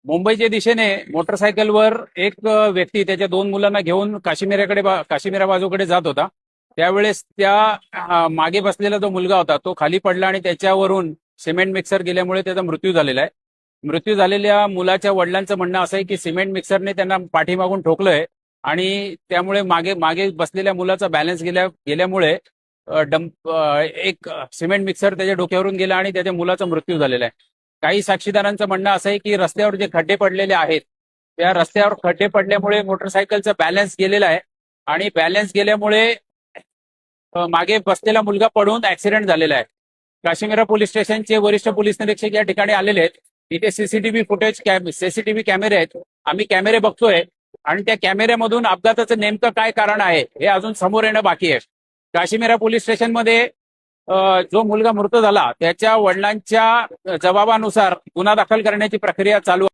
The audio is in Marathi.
मुंबईच्या दिशेने मोटरसायकलवर एक व्यक्ती त्याच्या दोन मुलांना घेऊन काश्मीरा बाजूकडे जात होता. त्यावेळेस मागे बसलेला जो मुलगा होता तो खाली पडला आणि त्याच्यावरून सिमेंट मिक्सर गेल्यामुळे त्याचा मृत्यू झालेला आहे. मृत्यू झालेल्या मुलाच्या वडिलांचं म्हणणं असं आहे की सिमेंट मिक्सरने त्यांना पाठीमागून ठोकलंय आणि त्यामुळे मागे मागे बसलेल्या मुलाचा बॅलन्स गेल्यामुळे एक सिमेंट मिक्सर त्याच्या डोक्यावरून गेला आणि त्याच्या मुलाचा मृत्यू झालेला आहे. काही साक्षीदारांचं म्हणणं असं आहे की रस्त्यावर जे खड्डे पडलेले आहेत त्या रस्त्यावर खड्डे पडल्यामुळे मोटरसायकलचा बॅलन्स गेलेला आहे आणि बॅलन्स गेल्यामुळे मागे बसलेला मुलगा पडून ऍक्सिडेंट झालेला आहे. काश्मीरा पोलीस स्टेशनचे वरिष्ठ पोलीस निरीक्षक या ठिकाणी आलेले आहेत. इथे सीसीटीव्ही कॅमेरे आहेत. आम्ही कॅमेरे बघतोय आणि त्या कॅमेऱ्यामधून अपघाताचं नेमकं काय कारण आहे हे अजून समोर येणं बाकी आहे. काश्मीरा पोलीस स्टेशनमध्ये जो मुलगा मृत झाला त्याच्या वडिलांच्या जबाबानुसार गुन्हा दाखल करण्याची प्रक्रिया चालू आहे.